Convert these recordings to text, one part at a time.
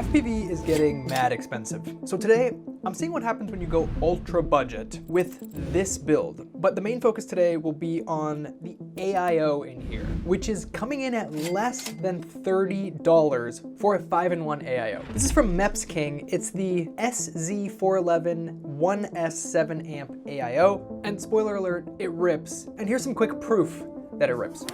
FPV is getting mad expensive. So today, I'm seeing what happens when you go ultra budget with this build. But the main focus today will be on the AIO in here, which is coming in at less than $30 for a 5-in-1 AIO. This is from MEPSKING. It's the SZ411 1S 7-amp AIO. And spoiler alert, it rips. And here's some quick proof that it rips.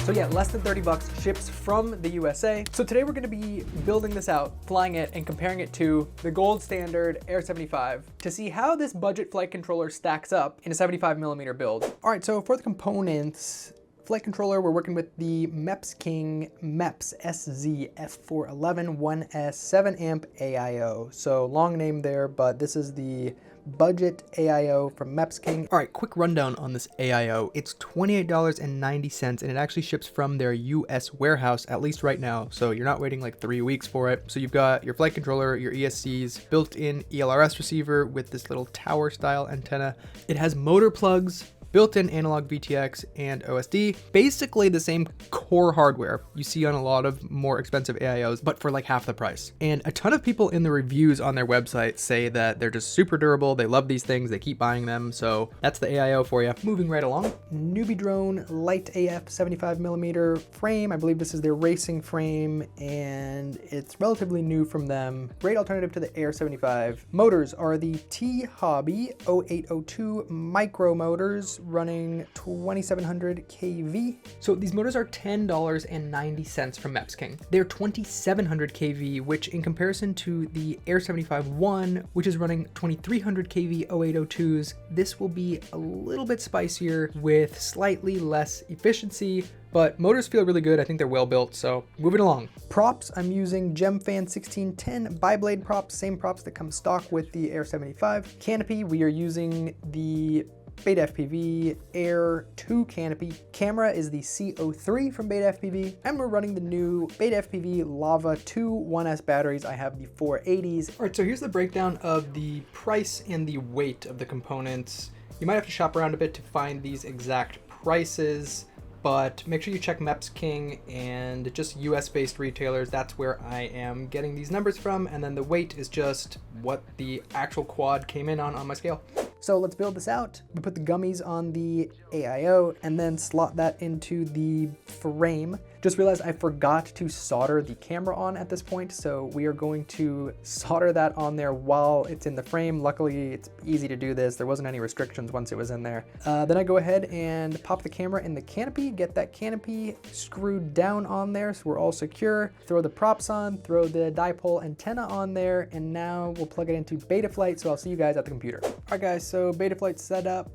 So yeah, less than 30 bucks, ships from the USA. So today we're gonna be building this out, flying it, and comparing it to the gold standard Air75 to see how this budget flight controller stacks up in a 75mm build. All right, so for the components, flight controller, we're working with the MEPSKING MEPS SZ411 1S 7-amp AIO. So long name there, but this is the budget AIO from MEPSKING. All right, quick rundown on this AIO. It's $28.90 and it actually ships from their US warehouse, at least right now. So you're not waiting like 3 weeks for it. So you've got your flight controller, your ESCs, built-in ELRS receiver with this little tower style antenna. It has motor plugs, built-in analog VTX and OSD, basically the same core hardware you see on a lot of more expensive AIOs, but for like half the price. And a ton of people in the reviews on their website say that they're just super durable, they love these things, they keep buying them, so that's the AIO for you. Moving right along. Newbie drone, Lite AF 75mm frame. I believe this is their racing frame, and it's relatively new from them. Great alternative to the Air75. Motors are the Thobby 0802 micro motors, running 2700 kV. So these motors are $10.90 from MEPSKING. They're 2700 kV, which in comparison to the Air75-1, which is running 2300 kV 0802s, this will be a little bit spicier with slightly less efficiency, but motors feel really good. I think they're well built, so moving along. Props, I'm using GemFan 1610 biblade props, same props that come stock with the Air75. Canopy, we are using the Betaflight Air 2 canopy. Camera is the CO3 from Betaflight, and we're running the new Betaflight Lava 2 1S batteries. I have the 480s. All right, so here's the breakdown of the price and the weight of the components. You might have to shop around a bit to find these exact prices, but make sure you check MEPSKING and just US-based retailers. That's where I am getting these numbers from, and then the weight is just what the actual quad came in on my scale. So let's build this out. We put the gummies on the AIO and then slot that into the frame. Just realized I forgot to solder the camera on at this point, so we are going to solder that on there while it's in the frame. Luckily, it's easy to do this. There wasn't any restrictions once it was in there. Then I go ahead and pop the camera in the canopy, get that canopy screwed down on there so we're all secure. Throw the props on, throw the dipole antenna on there, and now we'll plug it into Betaflight, so I'll see you guys at the computer. All right, guys, so Betaflight set up.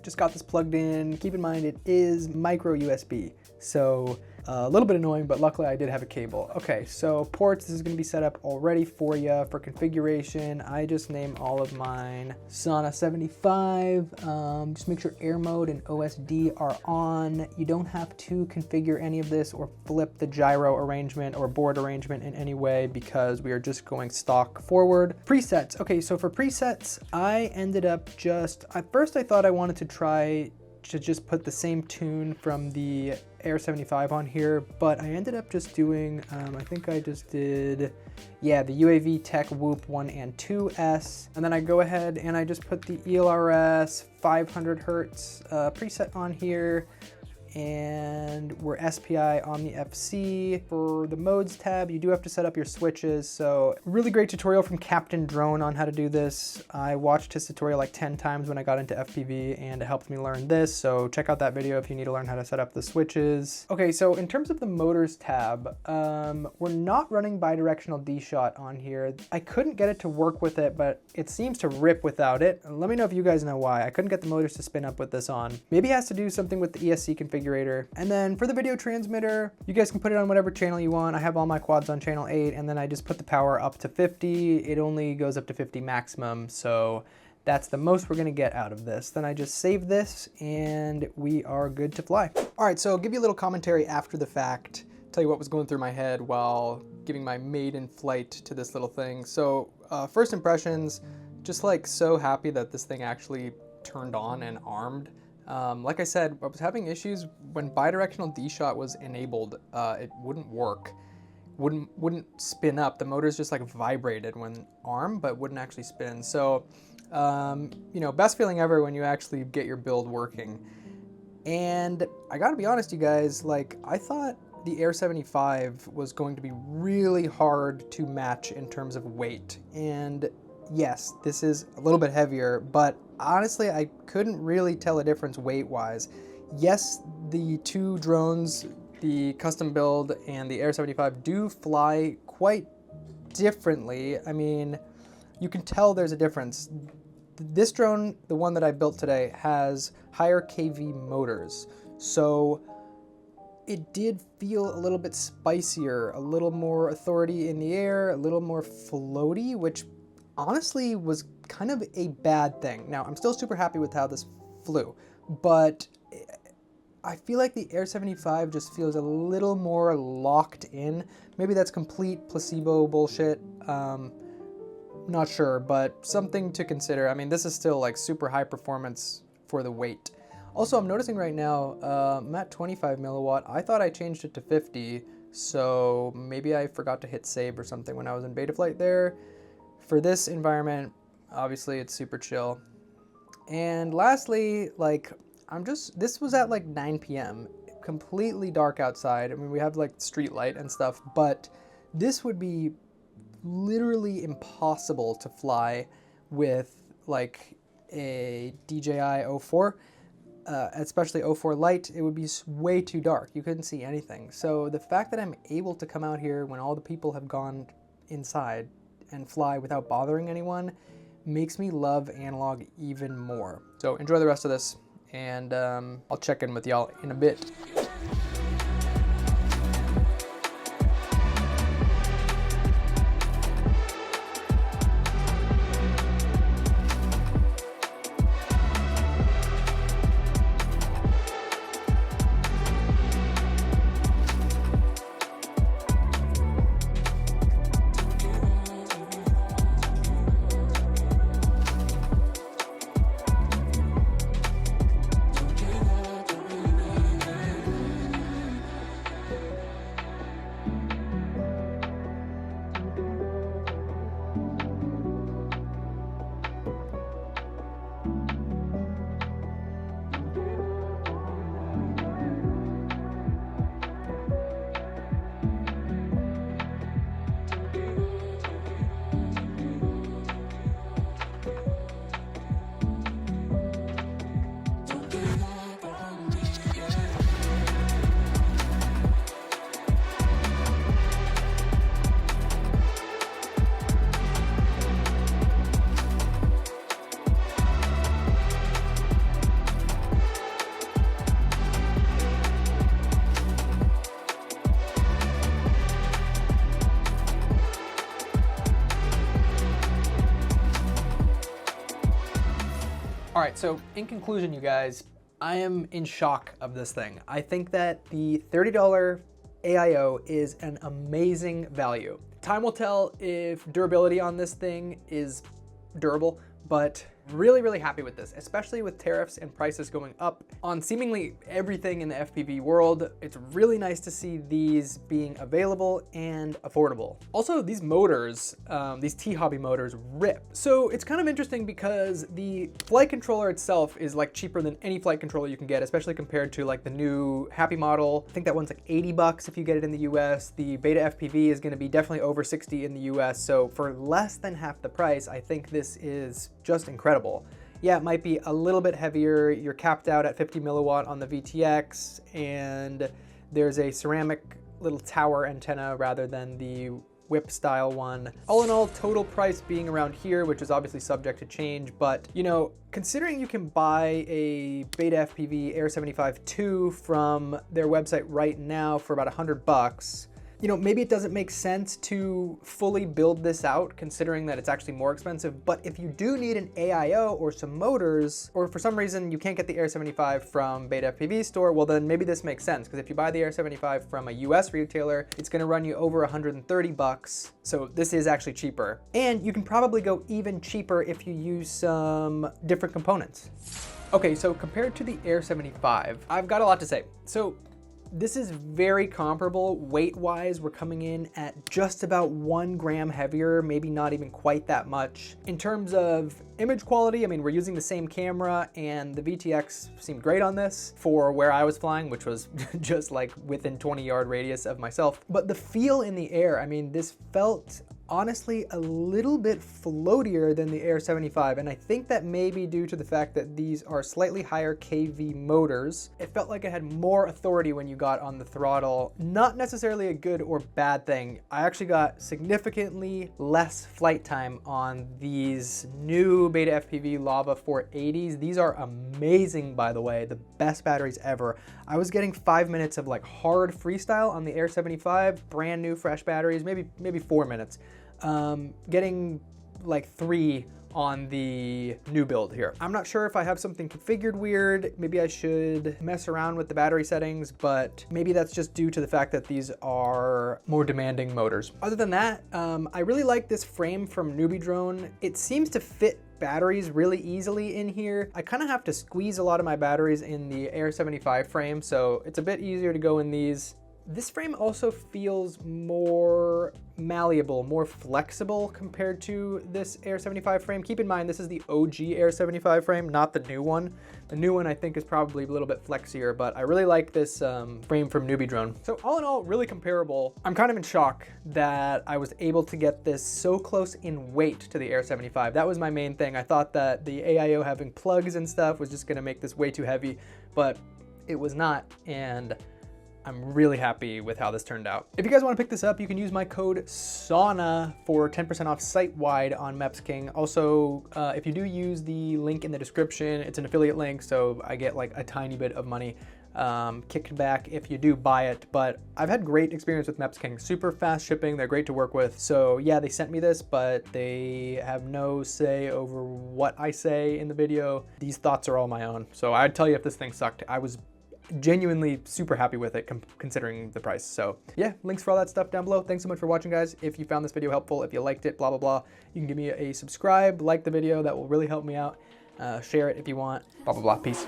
Just got this plugged in. Keep in mind it is micro USB, so a little bit annoying, but luckily I did have a cable. Okay, so ports, this is gonna be set up already for you. For configuration, I just name all of mine SAUNA 75. Just make sure air mode and OSD are on. You don't have to configure any of this or flip the gyro arrangement or board arrangement in any way because we are just going stock forward. Presets, okay, so for presets, I ended up at first I thought I wanted to try to just put the same tune from the Air75 on here, but I ended up just doing, I think I just did, yeah, the UAV Tech Whoop 1 and 2S, and then I go ahead and I just put the ELRS 500 Hertz preset on here, and we're SPI on the FC. For the modes tab, you do have to set up your switches, so really great tutorial from Captain Drone on how to do this. I watched his tutorial like 10 times when I got into FPV, and it helped me learn this, so check out that video if you need to learn how to set up the switches. Okay, so in terms of the motors tab, we're not running bidirectional D-Shot on here. I couldn't get it to work with it, but it seems to rip without it. Let me know if you guys know why. I couldn't get the motors to spin up with this on. Maybe it has to do something with the ESC configuration configurator. And then for the video transmitter, you guys can put it on whatever channel you want. I have all my quads on channel 8, and then I just put the power up to 50. It only goes up to 50 maximum, so that's the most we're gonna get out of this. Then I just save this and we are good to fly. All right, so I'll give you a little commentary after the fact, tell you what was going through my head while giving my maiden flight to this little thing. So first impressions, just like so happy that this thing actually turned on and armed. Like I said, I was having issues when bidirectional D-shot was enabled. It wouldn't work, wouldn't spin up. The motors just like vibrated when armed, but wouldn't actually spin. So, you know, best feeling ever when you actually get your build working. And I gotta be honest, you guys, like I thought the Air75 was going to be really hard to match in terms of weight. And yes, this is a little bit heavier, but honestly, I couldn't really tell a difference weight-wise. Yes, the two drones, the custom build and the Air75, do fly quite differently. I mean, you can tell there's a difference. This drone, the one that I built today, has higher KV motors. So it did feel a little bit spicier, a little more authority in the air, a little more floaty, which honestly was kind of a bad thing. Now, I'm still super happy with how this flew, but I feel like the Air75 just feels a little more locked in. Maybe that's complete placebo bullshit. Not sure, but something to consider. I mean, this is still like super high performance for the weight. Also, I'm noticing right now, I'm at 25 milliwatt. I thought I changed it to 50, so maybe I forgot to hit save or something when I was in Betaflight there. For this environment, obviously it's super chill. And lastly, like, this was at like 9 p.m., completely dark outside. I mean, we have like street light and stuff, but this would be literally impossible to fly with like a DJI 04. Especially 04 Lite, it would be way too dark. You couldn't see anything. So the fact that I'm able to come out here when all the people have gone inside and fly without bothering anyone makes me love analog even more. So enjoy the rest of this, and I'll check in with y'all in a bit. All right, so in conclusion, you guys, I am in shock of this thing. I think that the $30 AIO is an amazing value. Time will tell if durability on this thing is durable, but really, really happy with this, especially with tariffs and prices going up on seemingly everything in the FPV world. It's really nice to see these being available and affordable. Also, these motors, these Thobby motors rip. So it's kind of interesting because the flight controller itself is like cheaper than any flight controller you can get, especially compared to like the new Happy model. I think that one's like 80 bucks if you get it in the US. The Beta FPV is gonna be definitely over 60 in the US. So for less than half the price, I think this is just incredible. Yeah, it might be a little bit heavier. You're capped out at 50 milliwatt on the VTX, and there's a ceramic little tower antenna rather than the whip style one. All in all, total price being around here, which is obviously subject to change, but you know, considering you can buy a Beta FPV Air75 2 from their website right now for about $100, you know, maybe it doesn't make sense to fully build this out considering that it's actually more expensive, but if you do need an AIO or some motors, or for some reason you can't get the Air75 from Beta FPV store, well then maybe this makes sense, because if you buy the Air75 from a US retailer, it's gonna run you over $130, so this is actually cheaper. And you can probably go even cheaper if you use some different components. Okay, so compared to the Air75, I've got a lot to say. So this is very comparable weight-wise. We're coming in at just about 1 gram heavier, maybe not even quite that much. In terms of image quality, I mean, we're using the same camera and the VTX seemed great on this for where I was flying, which was just like within 20-yard radius of myself. But the feel in the air, I mean, this felt honestly a little bit floatier than the Air75, and I think that may be due to the fact that these are slightly higher kV motors. It felt like it had more authority when you got on the throttle. Not necessarily a good or bad thing. I actually got significantly less flight time on these new Beta FPV Lava 480s. These are amazing, by the way, the best batteries ever. I was getting 5 minutes of like hard freestyle on the Air75, brand new fresh batteries, maybe 4 minutes. Getting like 3 on the new build here. I'm not sure if I have something configured weird. Maybe I should mess around with the battery settings, but maybe that's just due to the fact that these are more demanding motors. Other than that, I really like this frame from Newbie Drone. It seems to fit batteries really easily in here. I kind of have to squeeze a lot of my batteries in the Air75 frame, so it's a bit easier to go in these. This frame also feels more malleable, more flexible compared to this Air75 frame. Keep in mind, this is the OG Air75 frame, not the new one. The new one I think is probably a little bit flexier, but I really like this frame from Newbie Drone. So all in all, really comparable. I'm kind of in shock that I was able to get this so close in weight to the Air75. That was my main thing. I thought that the AIO having plugs and stuff was just gonna make this way too heavy, but it was not, and I'm really happy with how this turned out. If you guys want to pick this up, you can use my code SAUNA for 10% off site-wide on MEPSKING. Also, if you do use the link in the description, it's an affiliate link, so I get like a tiny bit of money kicked back if you do buy it. But I've had great experience with MEPSKING. Super fast shipping, they're great to work with. So yeah, they sent me this, but they have no say over what I say in the video. These thoughts are all my own. So I'd tell you if this thing sucked. I was genuinely super happy with it considering the price. So yeah, links for all that stuff down below. Thanks so much for watching, guys. If you found this video helpful, if you liked it, blah, blah, blah, you can give me a subscribe, like the video. That will really help me out. Share it if you want, blah, blah, blah. Peace.